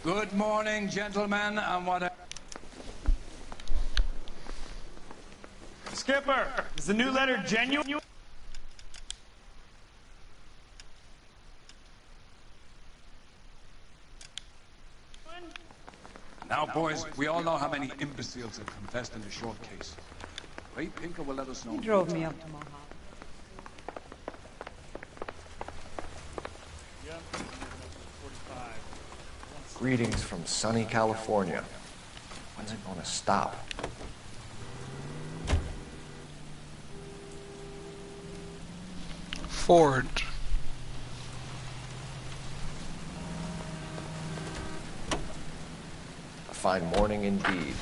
Good morning, gentlemen, and what... Skipper, is the new letter genuine? Now, boys, we all know how many imbeciles have confessed in the short case. Ray Pinker will let us know. He drove me up to Mohawk. Greetings from sunny California. When's it going to stop? Ford. A fine morning indeed.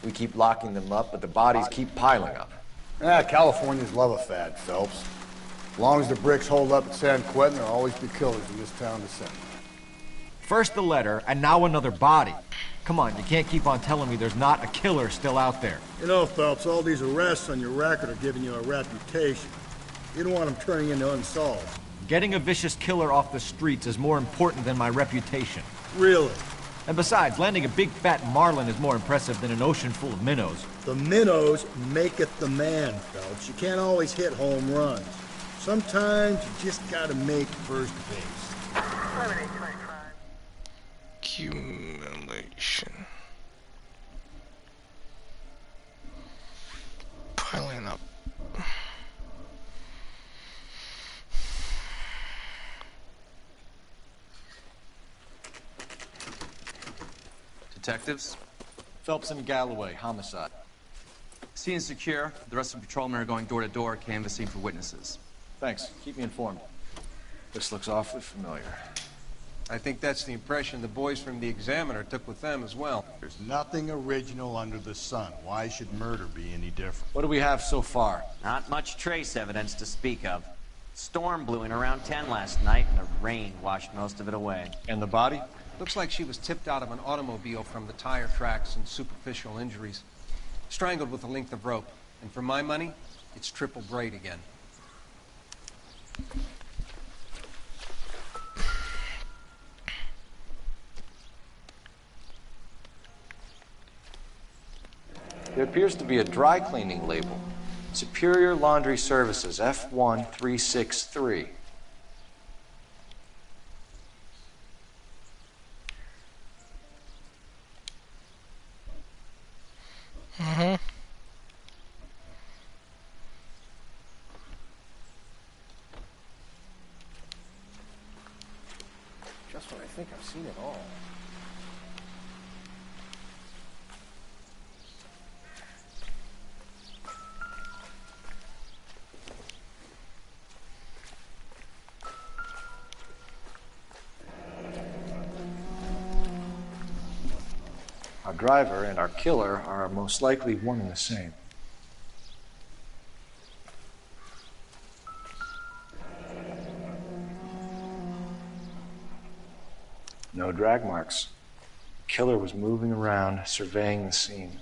We keep locking them up, but the bodies keep piling up. Californians love a fad, Phelps. As long as the bricks hold up at San Quentin, there'll always be killers in this town to send. First the letter, and now another body. Come on, you can't keep on telling me there's not a killer still out there. You know, Phelps, all these arrests on your record are giving you a reputation. You don't want them turning into unsolved. Getting a vicious killer off the streets is more important than my reputation. Really? And besides, landing a big fat marlin is more impressive than an ocean full of minnows. The minnows maketh the man, Phelps. You can't always hit home runs. Sometimes you just gotta make first base. Accumulation. Piling up. Detectives? Phelps and Galloway, homicide. Scene is secure. The rest of the patrolmen are going door to door, canvassing for witnesses. Thanks. Keep me informed. This looks awfully familiar. I think that's the impression the boys from the Examiner took with them as well. There's nothing original under the sun. Why should murder be any different? What do we have so far? Not much trace evidence to speak of. Storm blew in around 10 last night, and the rain washed most of it away. And the body? Looks like she was tipped out of an automobile from the tire tracks and superficial injuries. Strangled with a length of rope. And for my money, it's triple braid again. There appears to be a dry cleaning label. Superior Laundry Services, F1363. Just when I think I've seen it all. Our driver and our killer are most likely one and the same. No drag marks. The killer was moving around, surveying the scene.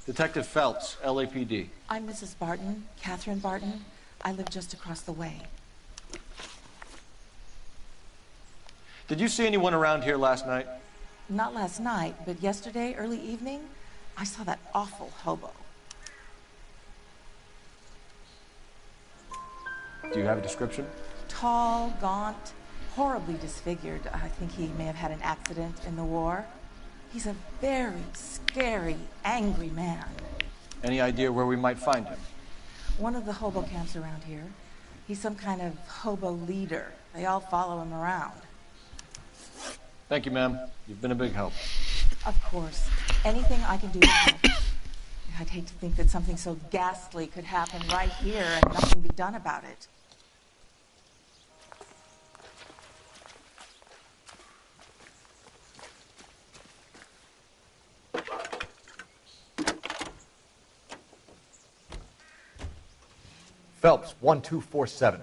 Detective Phelps, LAPD. I'm Mrs. Barton, Catherine Barton. I live just across the way. Did you see anyone around here last night? Not last night, but yesterday, early evening, I saw that awful hobo. Do you have a description? Tall, gaunt, horribly disfigured. I think he may have had an accident in the war. He's a very scary, angry man. Any idea where we might find him? One of the hobo camps around here. He's some kind of hobo leader. They all follow him around. Thank you, ma'am. You've been a big help. Of course. Anything I can do to help. I'd hate to think that something so ghastly could happen right here and nothing be done about it. Phelps, 1247.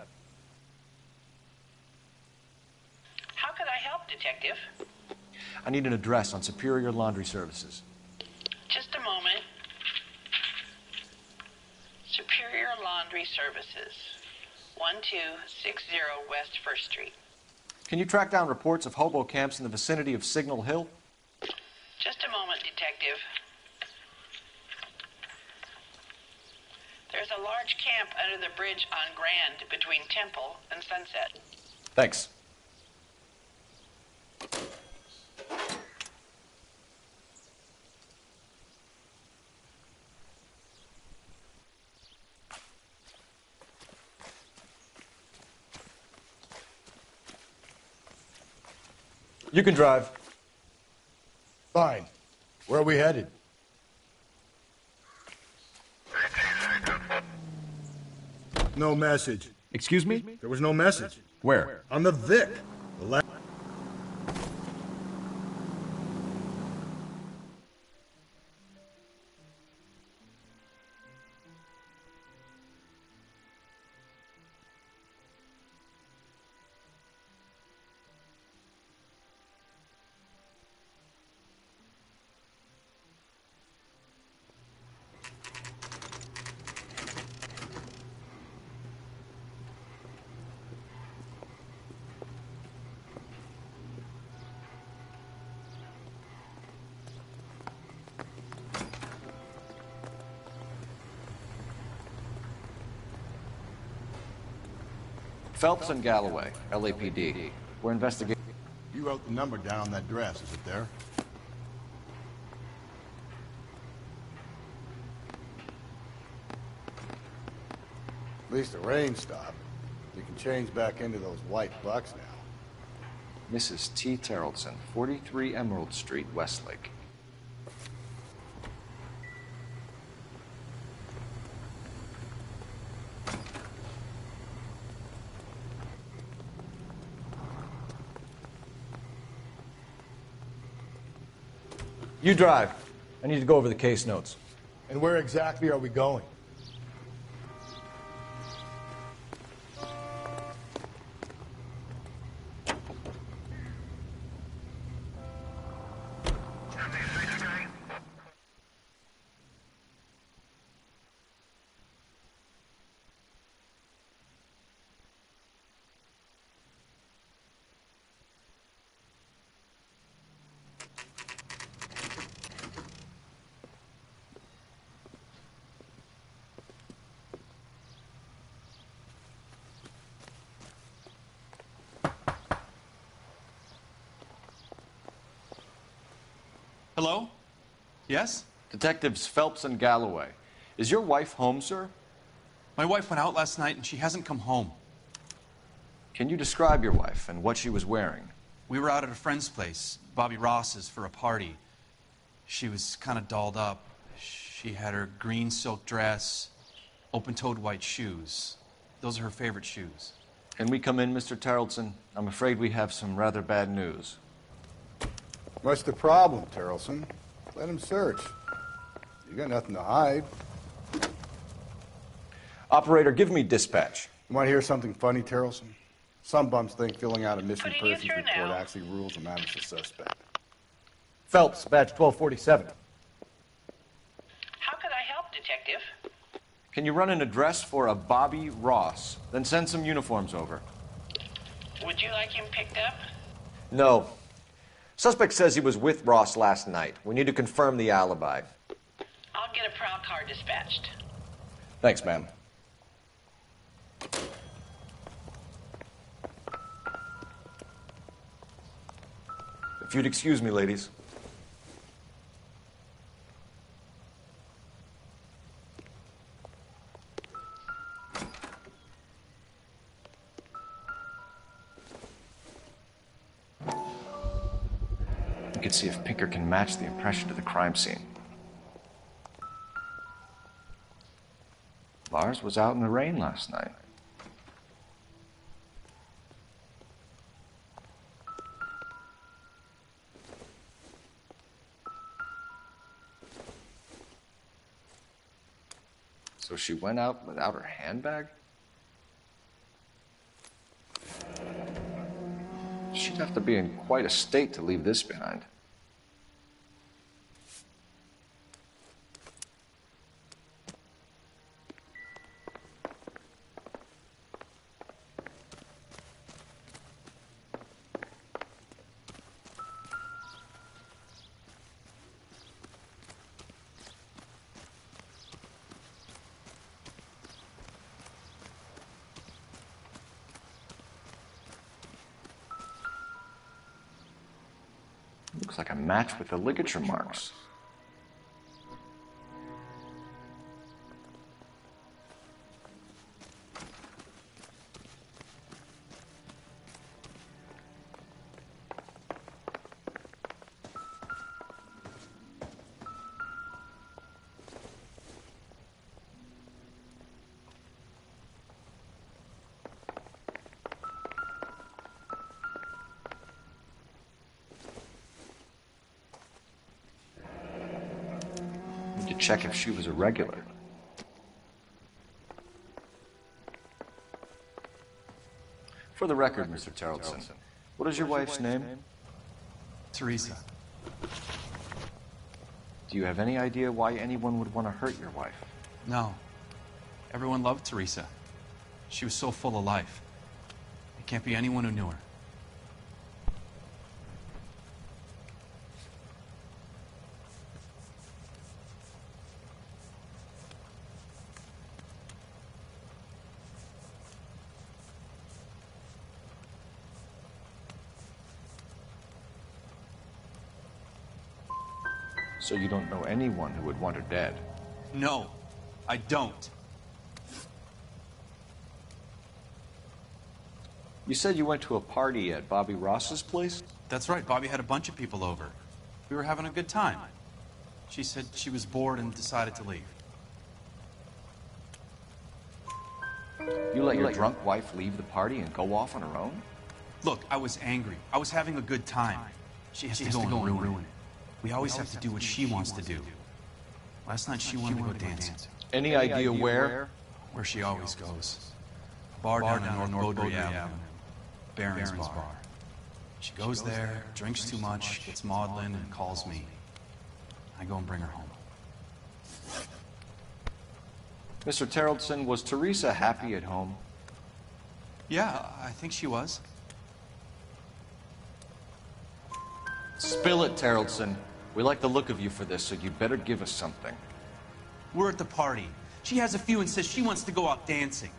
How could I help, Detective? I need an address on Superior Laundry Services. Laundry Services, 1260 West 1st Street. Can you track down reports of hobo camps in the vicinity of Signal Hill? Just a moment, Detective. There's a large camp under the bridge on Grand between Temple and Sunset. Thanks. You can drive. Fine. Where are we headed? No message. Excuse me? There was no message. Where? On the Vic. The la- Phelps and Galloway, LAPD. We're investigating. You wrote the number down on that dress. Is it there? At least the rain stopped. You can change back into those white bucks now. Mrs. T. Terrellson, 43 Emerald Street, Westlake. You drive. I need to go over the case notes. And where exactly are we going? Hello? Yes? Detectives Phelps and Galloway. Is your wife home, sir? My wife went out last night and she hasn't come home. Can you describe your wife and what she was wearing? We were out at a friend's place, Bobby Ross's, for a party. She was kind of dolled up. She had her green silk dress, open-toed white shoes. Those are her favorite shoes. Can we come in, Mr. Terrellson? I'm afraid we have some rather bad news. What's the problem, Terrellson? Let him search. You got nothing to hide. Operator, give me dispatch. You want to hear something funny, Terrellson? Some bums think filling out a missing Putting you persons through report now. actually rules them out as a suspect. Phelps, badge 1247. How could I help, Detective? Can you run an address for a Bobby Ross? Then send some uniforms over. Would you like him picked up? No. Suspect says he was with Ross last night. We need to confirm the alibi. I'll get a prowl car dispatched. Thanks, ma'am. If you'd excuse me, ladies. We can see if Pinker can match the impression to the crime scene. Lars was out in the rain last night. So she went out without her handbag? She'd have to be in quite a state to leave this behind. Looks like a match with the ligature marks. To check if she was a regular. For the record, Mr. Tarleton, what is your wife's name? Teresa. Do you have any idea why anyone would want to hurt your wife? No. Everyone loved Teresa. She was so full of life. It can't be anyone who knew her. So you don't know anyone who would want her dead? No, I don't. You said you went to a party at Bobby Ross's place? That's right. Bobby had a bunch of people over. We were having a good time. She said she was bored and decided to leave. You let your drunk wife leave the party and go off on her own? Look, I was angry. I was having a good time. She has to go and ruin it. We always have to do what she wants to do. Last night she wanted to go dancing. Any idea where? Where she always goes. A bar down in North Beaudry Avenue. Baron's Bar. She goes there, drinks too much, gets maudlin, and calls me. I go and bring her home. Mr. Tarleton, was Teresa happy at home? Yeah, I think she was. Spill it, Tarleton. We like the look of you for this, so you better give us something. We're at the party. She has a few and says she wants to go out dancing.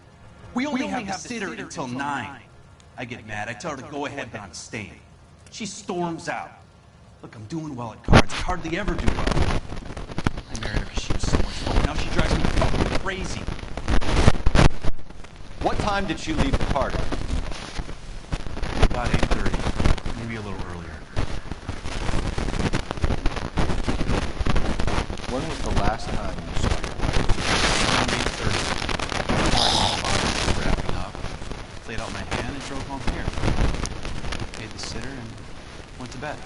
We only have to sit her until 9. I get mad. I tell her to go ahead, but I'm staying. She storms out. Look, I'm doing well at cards. I hardly ever do well. I married her because she was so much fun. Now she drives me fucking crazy. What time did she leave the party? About 8:30. Maybe a little earlier. When was the last time you saw your wife? Around 8:30. I was wrapping up, played out my hand, and drove home here. Paid the sitter and went to bed.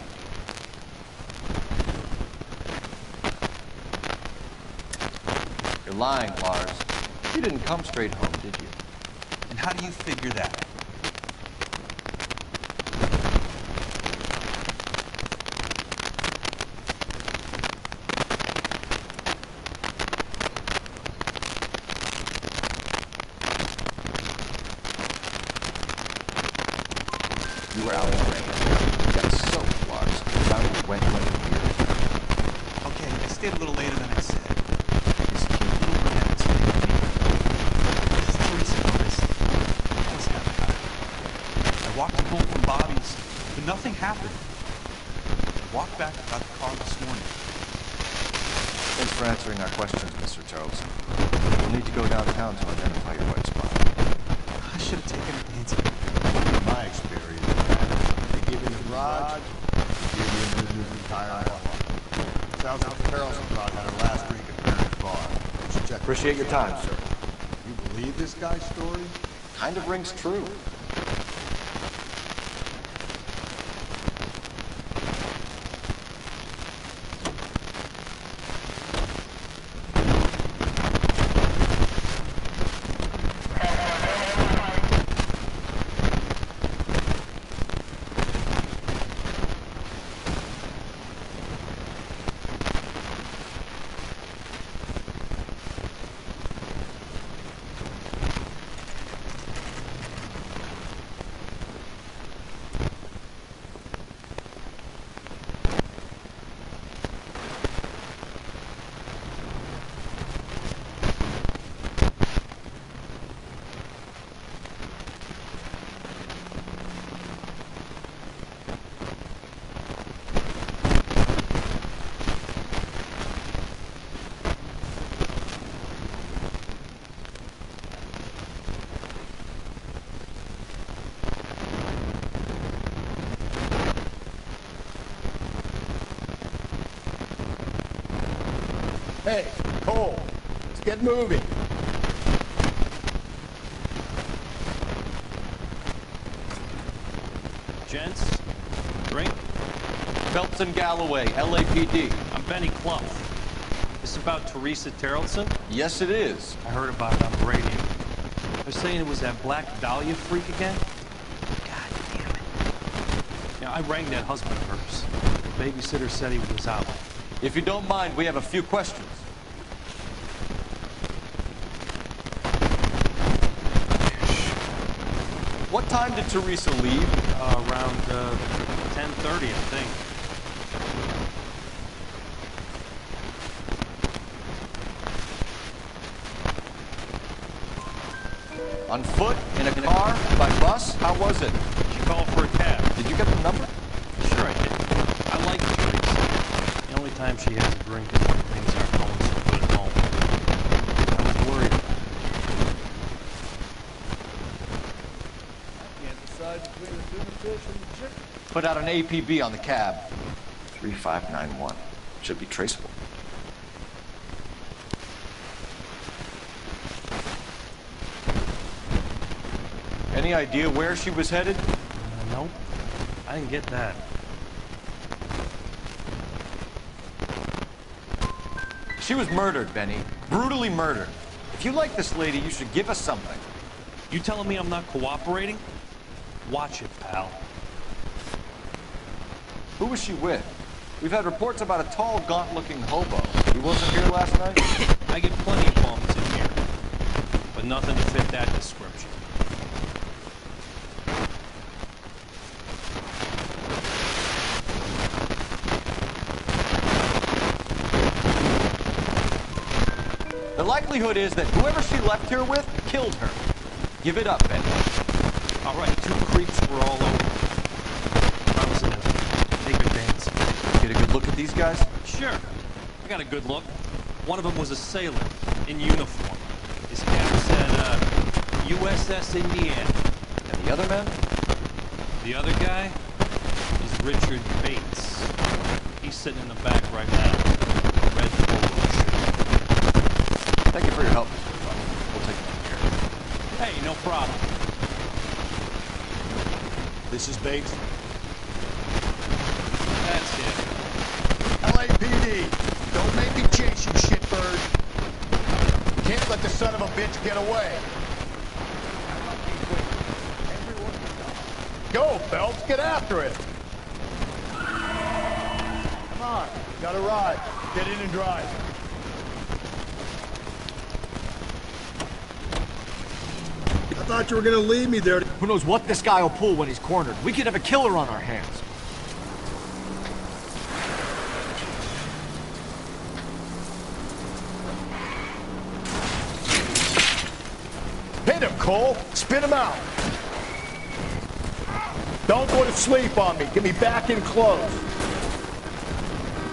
You're lying, Lars. You didn't come straight home, did you? And how do you figure that? You were out in the rain. You got soaked, Lars. Found you wet here. Okay, I stayed a little later than I said. This cute little brunette stayed with me. This is Teresa Gomez. I was having her. I walked home from Bobby's, but nothing happened. I walked back and got the car this morning. Thanks for answering our questions, Mr. Tarleton. We'll need to go downtown to identify your white spot. I should have taken her dancing. In my experience, they give you the garage, they give you the entire car. Sounds like Carlson brought had her last drink at Baron's Bar. You should check. Appreciate your time, sir. You believe this guy's story? Kind of rings true. Hey, Cole, let's get moving. Gents, drink. Phelps and Galloway, LAPD. I'm Benny Clough. This about Teresa Terrelson? Yes, it is. I heard about it on the radio. They're saying it was that Black Dahlia freak again? God damn it. Yeah, I rang that husband of hers. The babysitter said he was out. If you don't mind, we have a few questions. What time did Teresa leave? Around 10:30, I think. On foot? In a car? By bus? How was it? She called for a cab. Did you get the number? Sure I did. I like Teresa. The only time she has a drink is when things aren't going so good at home. I was worried about her. Can't decide between the tuna fish and the chicken. Put out an APB on the cab. 3591. Should be traceable. Any idea where she was headed? Nope. I didn't get that. She was murdered, Benny. Brutally murdered. If you like this lady, you should give us something. You telling me I'm not cooperating? Watch it, pal. Who was she with? We've had reports about a tall, gaunt-looking hobo. He wasn't here last night? I get plenty of bums in here, but nothing to fit that description. The likelihood is that whoever she left here with killed her. Give it up, Benny. All right, 2 creeps were all over. Promising to take her dancing. Get a good look at these guys? Sure. I got a good look. One of them was a sailor in uniform. His cap said, USS Indiana. And the other men? The other guy is Richard Bates. He's sitting in the back right now. Red polo shirt. Thank you for your help, Mr. Funny. We'll take it from here. Hey, no problem. This is Bates. That's it. LAPD, don't make me chase you, shitbird. Can't let the son of a bitch get away. Go, Phelps, get after it. Come on, got a ride. Get in and drive. I thought you were gonna leave me there. Who knows what this guy will pull when he's cornered? We could have a killer on our hands. Hit him, Cole. Spin him out. Don't go to sleep on me. Get me back in close.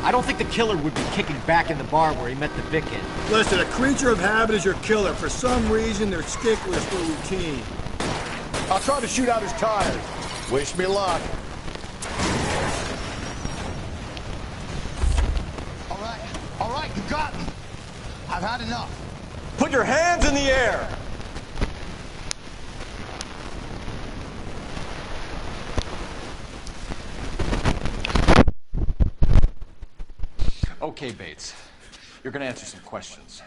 I don't think the killer would be kicking back in the bar where he met the Vic in. Listen, a creature of habit is your killer. For some reason, they're sticklers for routine. I'll try to shoot out his tires. Wish me luck. All right, you got me. I've had enough. Put your hands in the air! Okay, Bates. You're gonna answer some questions.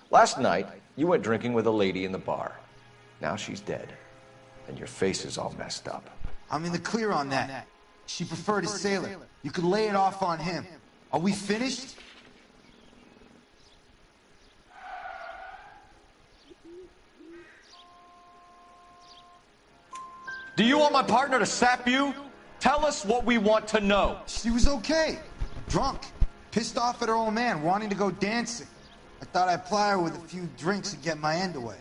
Last night, you went drinking with a lady in the bar. Now she's dead. And your face is all messed up. I'm in the clear on that. She preferred a sailor. You could lay it off on him. Are we finished? Do you want my partner to sap you? Tell us what we want to know. She was okay. Drunk. Pissed off at her old man, wanting to go dancing. I thought I'd ply her with a few drinks and get my end away.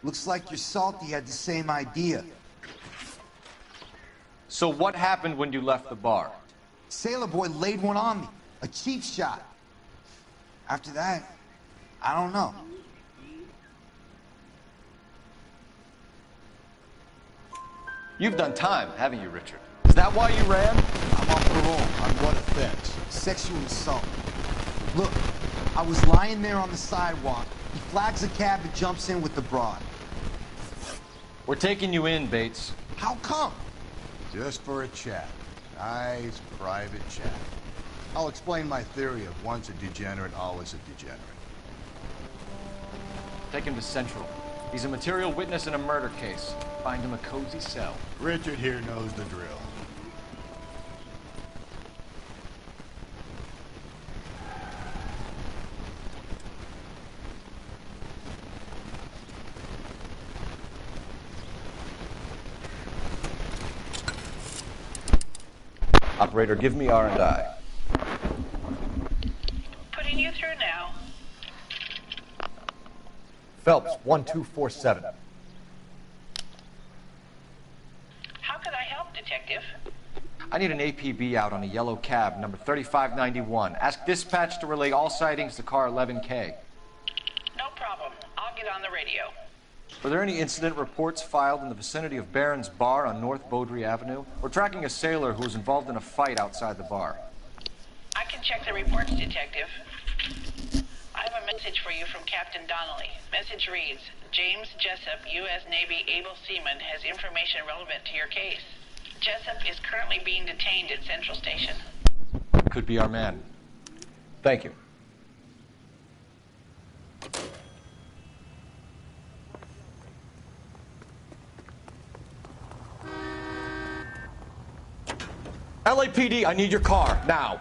Looks like your Salty had the same idea. So what happened when you left the bar? Sailor boy laid one on me. A cheap shot. After that, I don't know. You've done time, haven't you, Richard? Is that why you ran? I'm Off parole. On what offense? Sexual assault. Look, I was lying there on the sidewalk. He flags a cab and jumps in with the broad. We're taking you in, Bates. How come? Just for a chat. Nice, private chat. I'll explain my theory of once a degenerate, always a degenerate. Take him to Central. He's a material witness in a murder case. Find him a cozy cell. Richard here knows the drill. Operator, give me R&I. Putting you through now. Phelps, 1247. How can I help, Detective? I need an APB out on a yellow cab, number 3591. Ask dispatch to relay all sightings to car 11K. No problem. I'll get on the radio. Were there any incident reports filed in the vicinity of Barron's Bar on North Beaudry Avenue? We're tracking a sailor who was involved in a fight outside the bar. I can check the reports, Detective. I have a message for you from Captain Donnelly. Message reads, James Jessup, U.S. Navy able seaman, has information relevant to your case. Jessup is currently being detained at Central Station. Could be our man. Thank you. LAPD, I need your car, now.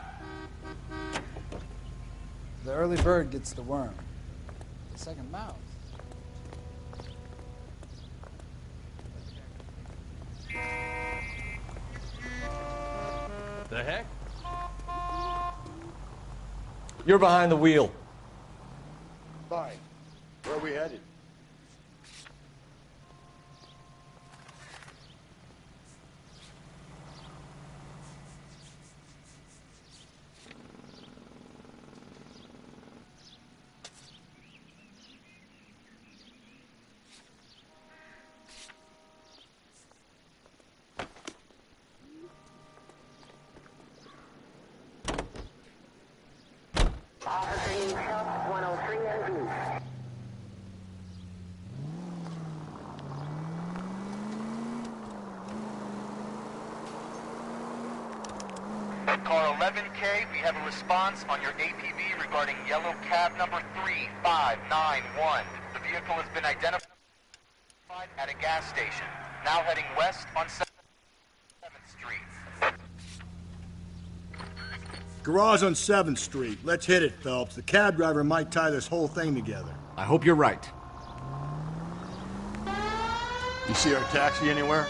The early bird gets the worm. The second mouse. The heck? You're behind the wheel. Fine. Where are we headed? Car 11K, we have a response on your APB regarding yellow cab number 3591. The vehicle has been identified at a gas station, now heading west on 7th Street. Garage on 7th Street. Let's hit it, Phelps. The cab driver might tie this whole thing together. I hope you're right. You see our taxi anywhere?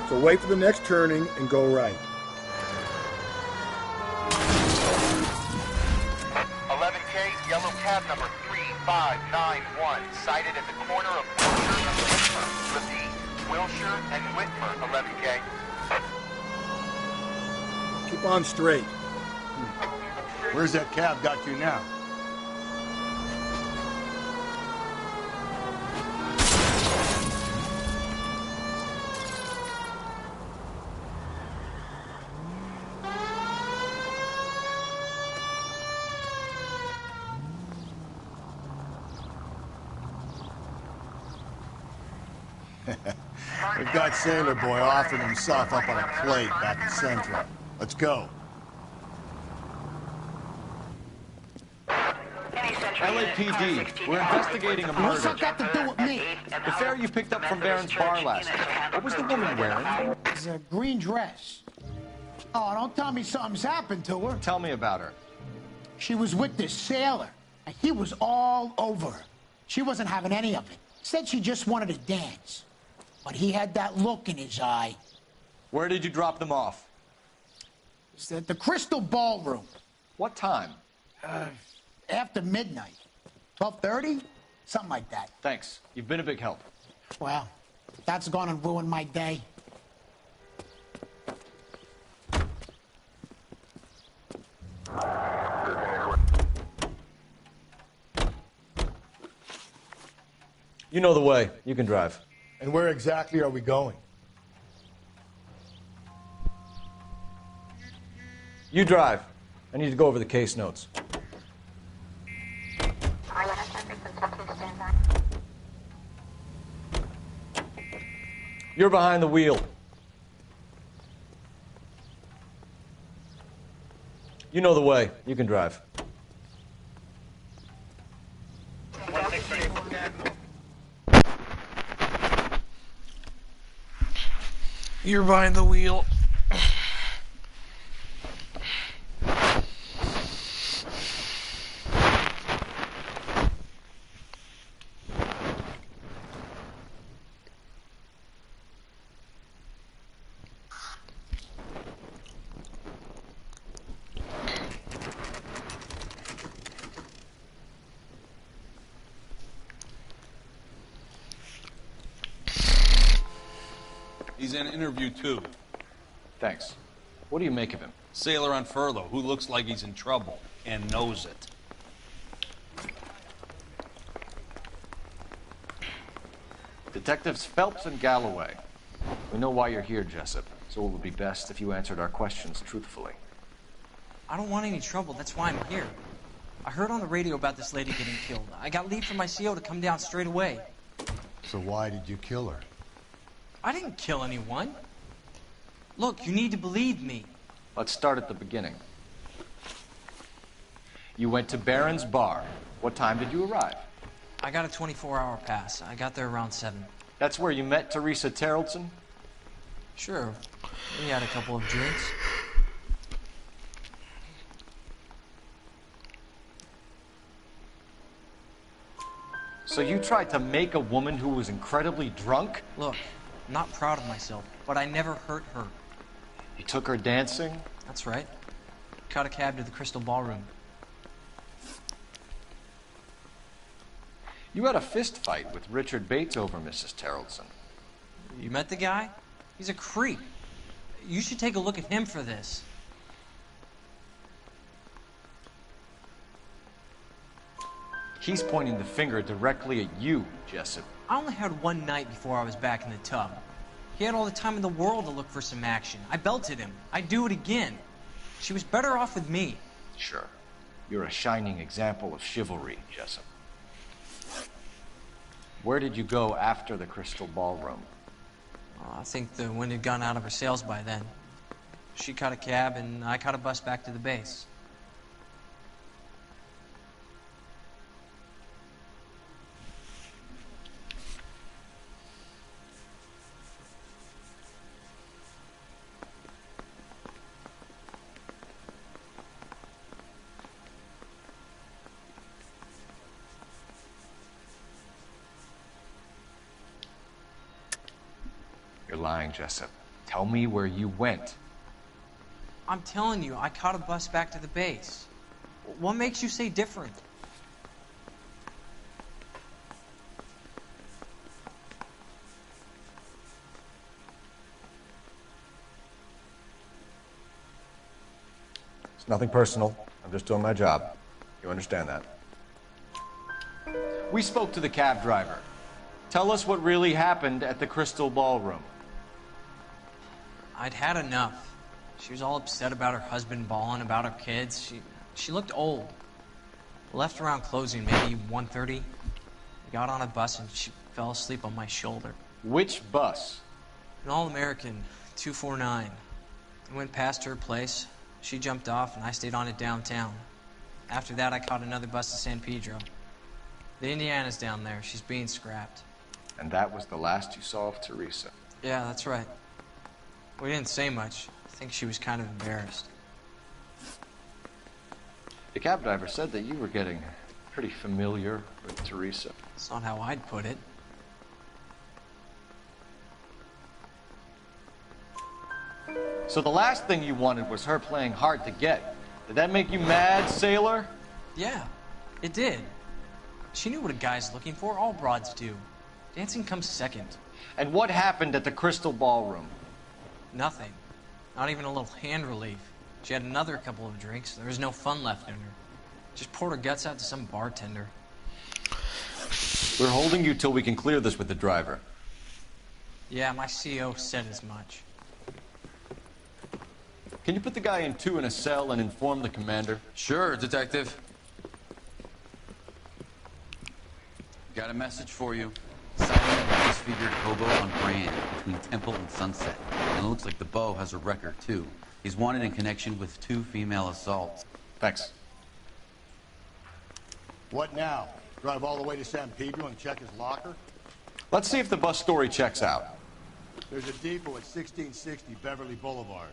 So wait for the next turning and go right. 11K, yellow cab number 3591, sighted at the corner of Wilshire and Whitmer. Repeat, Wilshire and Whitmer, 11K. Keep on straight. Where's that cab got you now? We've got Sailor Boy offering himself up on a plate back in Central. Let's go. LAPD, we're investigating a murder. What's that got to do with me? The fare you picked up from Barron's Bar last night. What was the woman wearing? It's a green dress. Oh, don't tell me something's happened to her. Tell me about her. She was with this sailor, and he was all over her. She wasn't having any of it. Said she just wanted to dance. But he had that look in his eye. Where did you drop them off? It's at the Crystal Ballroom. What time? After midnight. 12:30? Something like that. Thanks. You've been a big help. Well, that's gonna ruin my day. You know the way. You can drive. And where exactly are we going? You drive. I need to go over the case notes. You're behind the wheel. You know the way. You can drive. You're behind the wheel. He's in interview 2. Thanks. What do you make of him? Sailor on furlough who looks like he's in trouble and knows it. Detectives Phelps and Galloway. We know why you're here, Jessup, so it would be best if you answered our questions truthfully. I don't want any trouble. That's why I'm here. I heard on the radio about this lady getting killed. I got leave from my CO to come down straight away. So why did you kill her? I didn't kill anyone. Look, you need to believe me. Let's start at the beginning. You went to Barron's Bar. What time did you arrive? I got a 24-hour pass. I got there around 7. That's where you met Teresa Terrellson? Sure. We had a couple of drinks. So you tried to make a woman who was incredibly drunk? Look, I'm not proud of myself, but I never hurt her. You took her dancing? That's right. Caught a cab to the Crystal Ballroom. You had a fist fight with Richard Bates over Mrs. Terrellson. You met the guy? He's a creep. You should take a look at him for this. He's pointing the finger directly at you, Jessup. I only had one night before I was back in the tub. He had all the time in the world to look for some action. I belted him. I'd do it again. She was better off with me. Sure. You're a shining example of chivalry, Jessup. Where did you go after the Crystal Ballroom? I think the wind had gone out of her sails by then. She caught a cab, and I caught a bus back to the base. You're lying, Jessup. Tell me where you went. I'm telling you, I caught a bus back to the base. What makes you say different? It's nothing personal. I'm just doing my job. You understand that? We spoke to the cab driver. Tell us what really happened at the Crystal Ballroom. I'd had enough. She was all upset about her husband bawling about her kids. She looked old. Left around closing, maybe 1:30. We got on a bus and she fell asleep on my shoulder. Which bus? An All-American, 249. I went past her place. She jumped off and I stayed on it downtown. After that, I caught another bus to San Pedro. The Indiana's down there. She's being scrapped. And that was the last you saw of Teresa? Yeah, that's right. We didn't say much. I think she was kind of embarrassed. The cab driver said that you were getting pretty familiar with Teresa. That's not how I'd put it. So the last thing you wanted was her playing hard to get. Did that make you mad, sailor? Yeah, it did. She knew what a guy's looking for. All broads do. Dancing comes second. And what happened at the Crystal Ballroom? Nothing. Not even a little hand relief. She had another couple of drinks. There was no fun left in her. Just poured her guts out to some bartender. We're holding you till we can clear this with the driver. Yeah, my CO said as much. Can you put the guy in 2 in a cell and inform the commander? Sure, Detective. Got a message for you. Sighting of a disfigured hobo on Brand between Temple and Sunset. And it looks like the Beau has a record, too. He's wanted in connection with 2 female assaults. Thanks. What now? Drive all the way to San Pedro and check his locker? Let's see if the bus story checks out. There's a depot at 1660 Beverly Boulevard.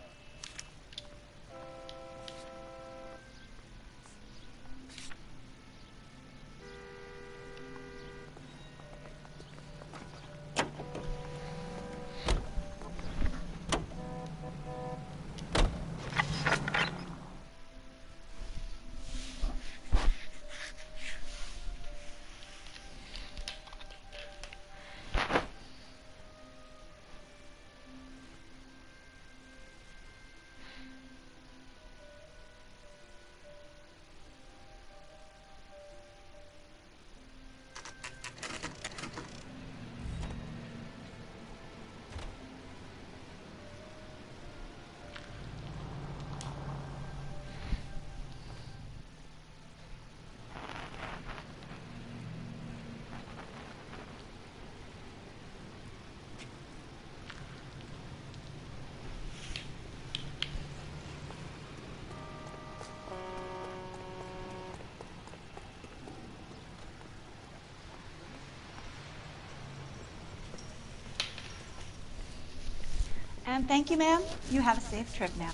And thank you, ma'am. You have a safe trip now.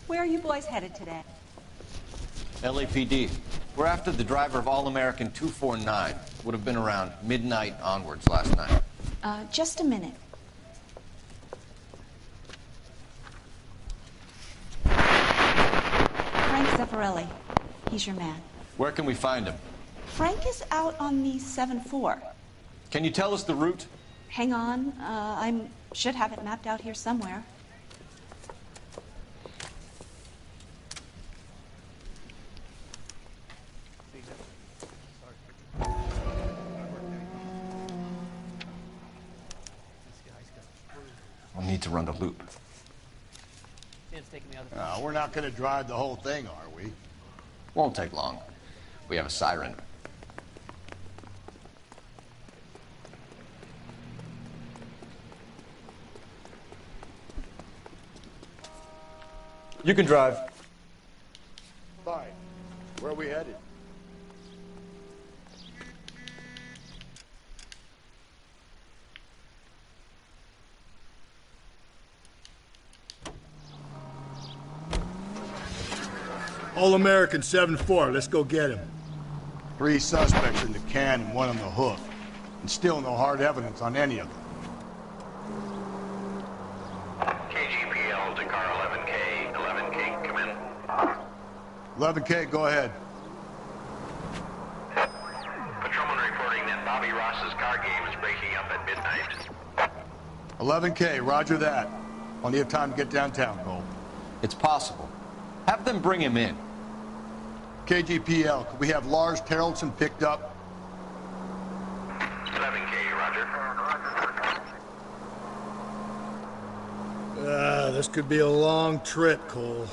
Where are you boys headed today? LAPD. We're after the driver of All-American 249. Would have been around midnight onwards last night. Just a minute. Frank Zeffirelli. He's your man. Where can we find him? Frank is out on the 7-4. Can you tell us the route? Hang on. I should have it mapped out here somewhere. We'll need to run the loop. We're not going to drive the whole thing, are we? Won't take long. We have a siren. You can drive. Fine. Where are we headed? All-American 7-4. Let's go get him. 3 suspects in the can and 1 on the hook. And still no hard evidence on any of them. KGPL to car 11K. 11K, come in. 11K, go ahead. Patrolman reporting that Bobby Ross's car game is breaking up at midnight. 11K, roger that. Plenty of time to get downtown, Cole. It's possible. Have them bring him in. KGPL, could we have Lars Terrelson picked up? 11K, roger. This could be a long trip, Cole.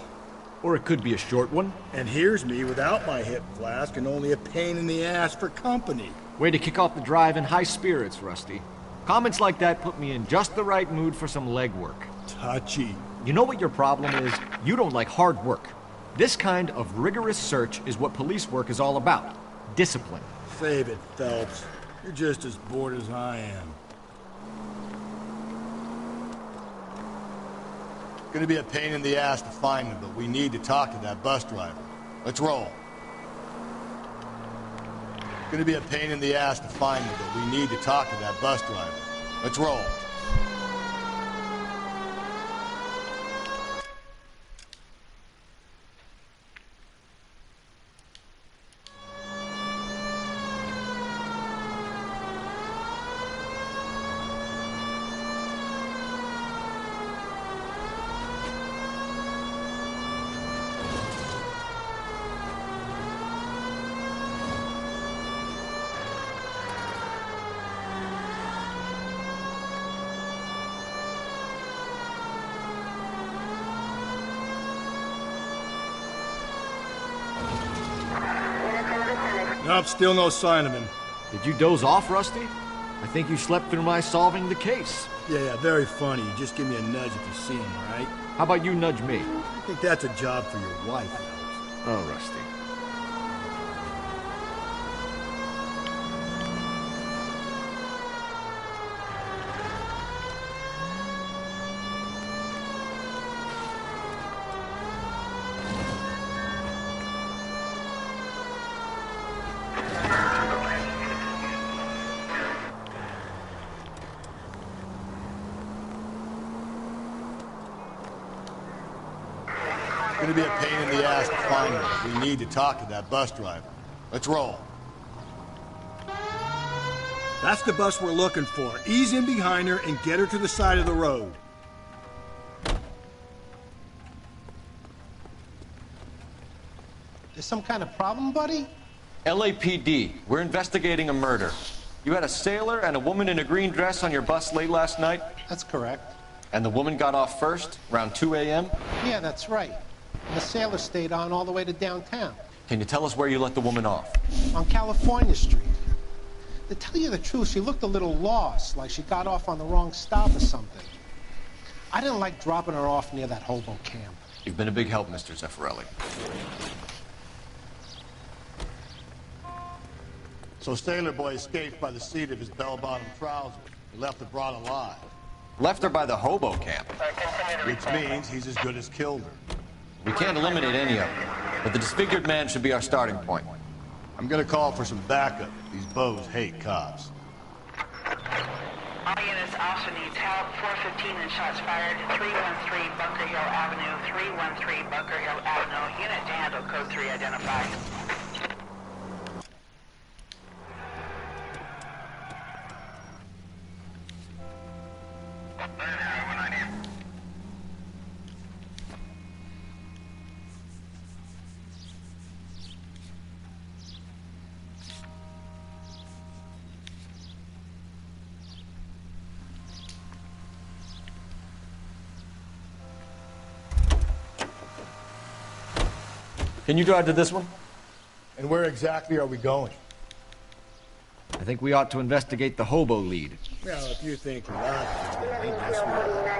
Or it could be a short one. And here's me without my hip flask and only a pain in the ass for company. Way to kick off the drive in high spirits, Rusty. Comments like that put me in just the right mood for some legwork. Touchy. You know what your problem is? You don't like hard work. This kind of rigorous search is what police work is all about. Discipline. Save it, Phelps. You're just as bored as I am. It's gonna be a pain in the ass to find him, but we need to talk to that bus driver. Let's roll. It's gonna be a pain in the ass to find him, but we need to talk to that bus driver. Let's roll. Nope, still no sign of him. Did you doze off, Rusty? I think you slept through my solving the case. Yeah, very funny. You just give me a nudge if you see him, all right? How about you nudge me? I think that's a job for your wife. Oh, Rusty. Gonna be a pain in the ass to find her. We need to talk to that bus driver. Let's roll. That's the bus we're looking for. Ease in behind her and get her to the side of the road. There's some kind of problem, buddy? LAPD, we're investigating a murder. You had a sailor and a woman in a green dress on your bus late last night? That's correct. And the woman got off first, around 2 a.m.? Yeah, that's right. And the sailor stayed on all the way to downtown. Can you tell us where you let the woman off? On California Street. To tell you the truth, she looked a little lost, like she got off on the wrong stop or something. I didn't like dropping her off near that hobo camp. You've been a big help, Mr. Zeffirelli. So Sailor Boy escaped by the seat of his bell-bottom trousers. He left the broad alive. Left her by the hobo camp. Which means he's as good as killed her. We can't eliminate any of them, but the disfigured man should be our starting point. I'm gonna call for some backup. These bows hate cops. All units also needs help. 415 and shots fired. 313 Bunker Hill Avenue. 313 Bunker Hill Avenue. Unit to handle code 3 identified. Can you drive to this one? And where exactly are we going? I think we ought to investigate the hobo lead. Well, if you think we're not, I guess we are.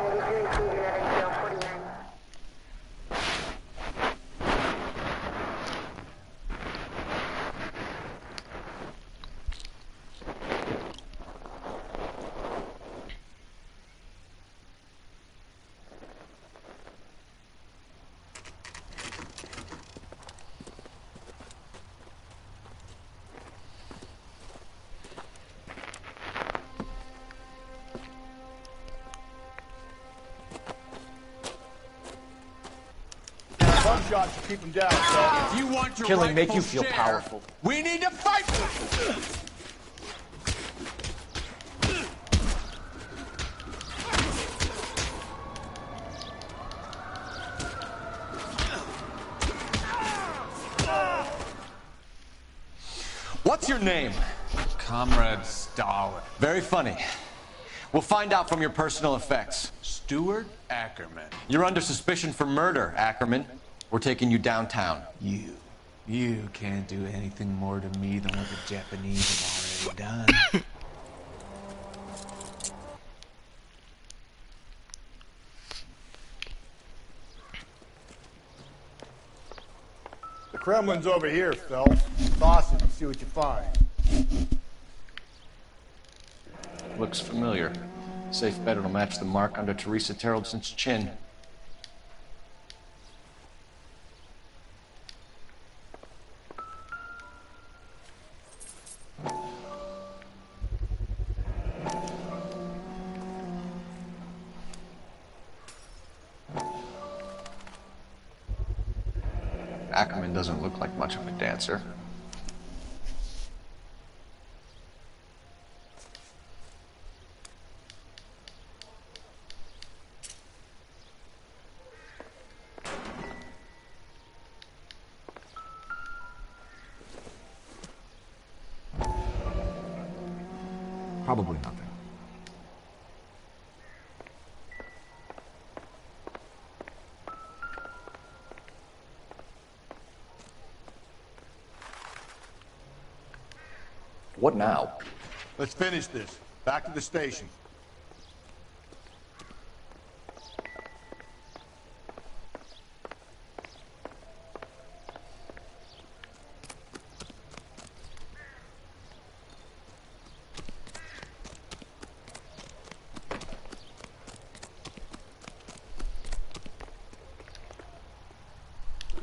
Shots to keep him down, so. If you want your Killing make rightful you feel share, powerful. We need to fight. What's your name? Comrade Stalin. Very funny. We'll find out from your personal effects. Stuart Ackerman. You're under suspicion for murder, Ackerman. We're taking you downtown. You can't do anything more to me than what the Japanese have already done. The Kremlin's over here, Phil. Toss it and see what you find. Looks familiar. Safe bet it'll match the mark under Teresa Terreldson's chin. Ackerman doesn't look like much of a dancer. Probably nothing. now. Let's finish this. Back to the station.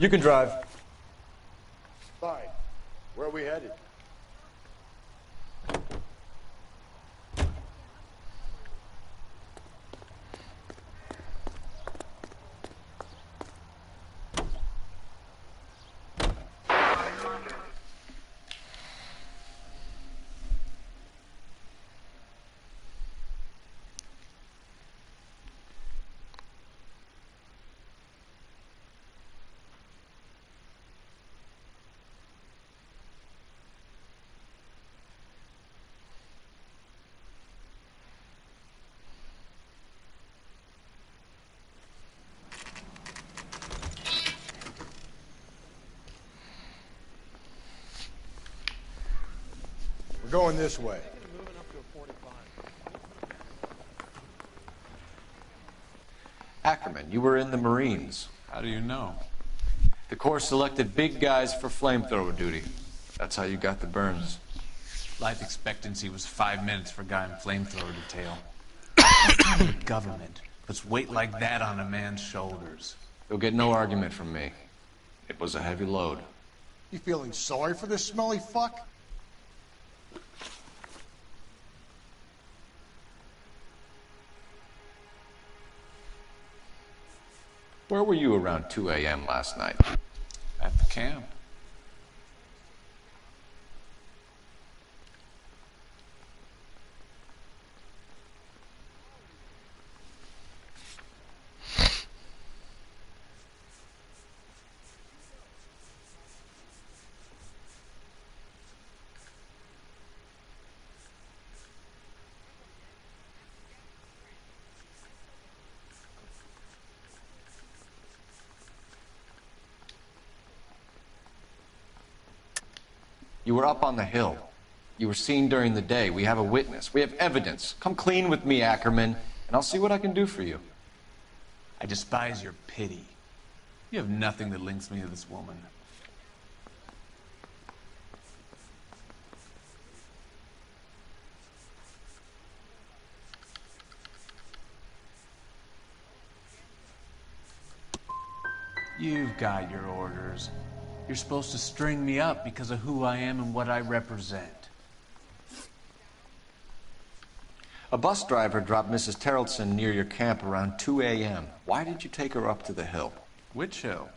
You can drive. Fine. Where are we headed? We're going this way. Ackerman, you were in the Marines. How do you know? The Corps selected big guys for flamethrower duty. That's how you got the burns. Life expectancy was 5 minutes for a guy in flamethrower detail. The government puts weight like that on a man's shoulders. You'll get no argument from me. It was a heavy load. You feeling sorry for this smelly fuck? Where were you around 2 a.m. last night? At the camp. You were up on the hill. You were seen during the day. We have a witness. We have evidence. Come clean with me, Ackerman, and I'll see what I can do for you. I despise your pity. You have nothing that links me to this woman. You've got your orders. You're supposed to string me up because of who I am and what I represent. A bus driver dropped Mrs. Terrelson near your camp around 2 a.m. Why did you take her up to the hill? Which hill?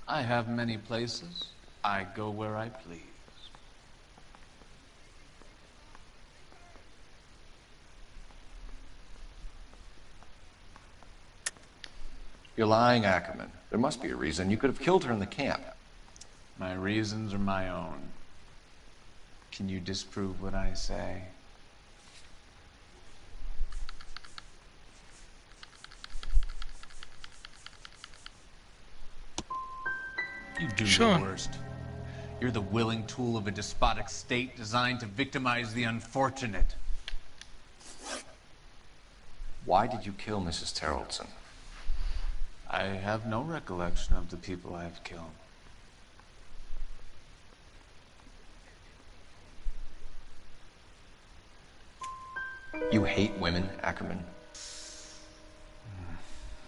I have many places. I go where I please. You're lying, Ackerman. There must be a reason. You could have killed her in the camp. My reasons are my own. Can you disprove what I say? You do your worst. You're the willing tool of a despotic state designed to victimize the unfortunate. Why did you kill Mrs. Terrelson? I have no recollection of the people I have killed. You hate women, Ackerman?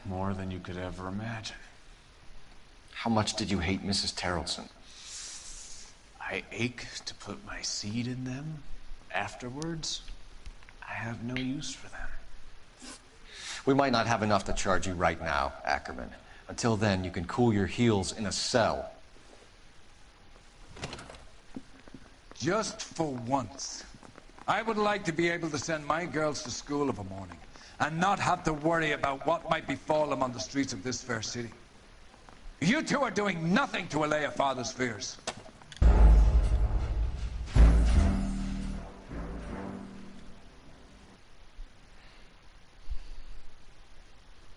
More than you could ever imagine. How much did you hate Mrs. Terrelson? I ache to put my seed in them. Afterwards, I have no use for them. We might not have enough to charge you right now, Ackerman. Until then, you can cool your heels in a cell. Just for once, I would like to be able to send my girls to school of a morning and not have to worry about what might befall them on the streets of this fair city. You two are doing nothing to allay a father's fears.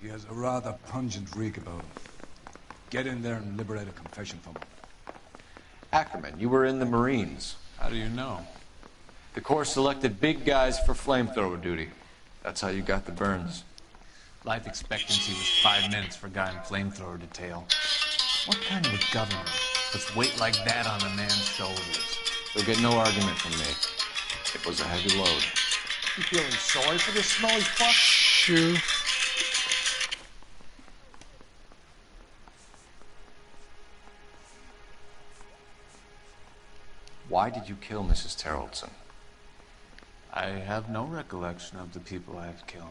He has a rather pungent reek about him. Get in there and liberate a confession from him. Ackerman, you were in the Marines. How do you know? The Corps selected big guys for flamethrower duty. That's how you got the burns. Life expectancy was 5 minutes for a guy in flamethrower detail. What kind of a government puts weight like that on a man's shoulders? You'll get no argument from me. It was a heavy load. You feeling sorry for this smelly fuck? Sure. Why did you kill Mrs. Terrellson? I have no recollection of the people I have killed.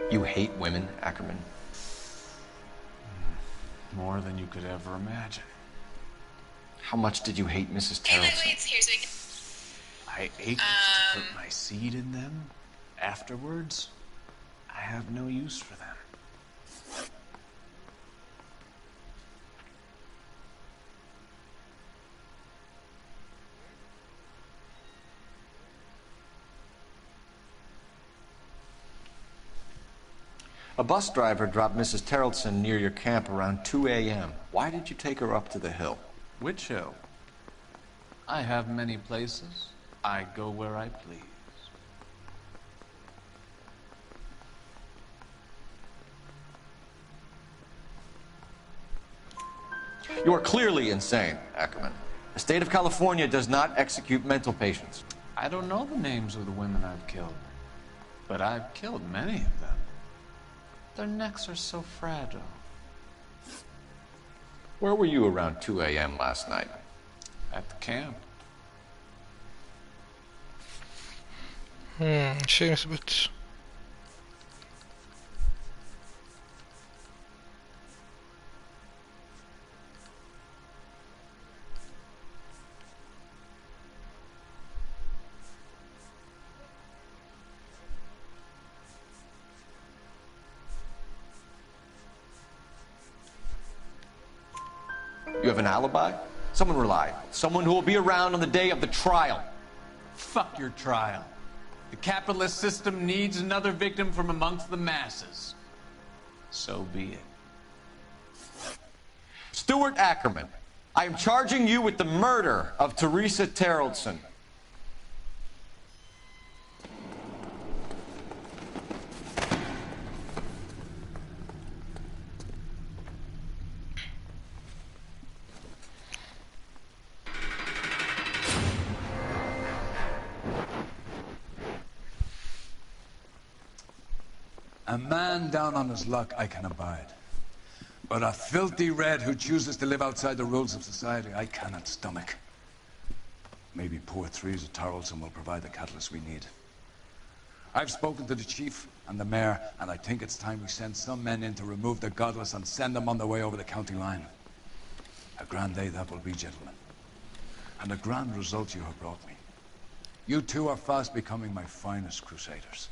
You hate women, Ackerman? More than you could ever imagine. How much did you hate Mrs. Terrellson? I ached to put my seed in them. Afterwards, I have no use for them. A bus driver dropped Mrs. Terrellson near your camp around 2 a.m. Why did you take her up to the hill? Which hill? I have many places. I go where I please. You are clearly insane, Ackerman. The state of California does not execute mental patients. I don't know the names of the women I've killed, but I've killed many of them. Their necks are so fragile. Where were you around 2 a.m. last night? At the camp. Seems a bit... You have an alibi? Someone reliable. Someone who will be around on the day of the trial. Fuck your trial. The capitalist system needs another victim from amongst the masses. So be it. Stuart Ackerman, I am charging you with the murder of Teresa Terrellson. A man down on his luck I can abide. But a filthy red who chooses to live outside the rules of society I cannot stomach. Maybe poor Teresa Terrellson will provide the catalyst we need. I've spoken to the chief and the mayor, and I think it's time we send some men in to remove the godless and send them on their way over the county line. A grand day that will be, gentlemen. And a grand result you have brought me. You two are fast becoming my finest crusaders.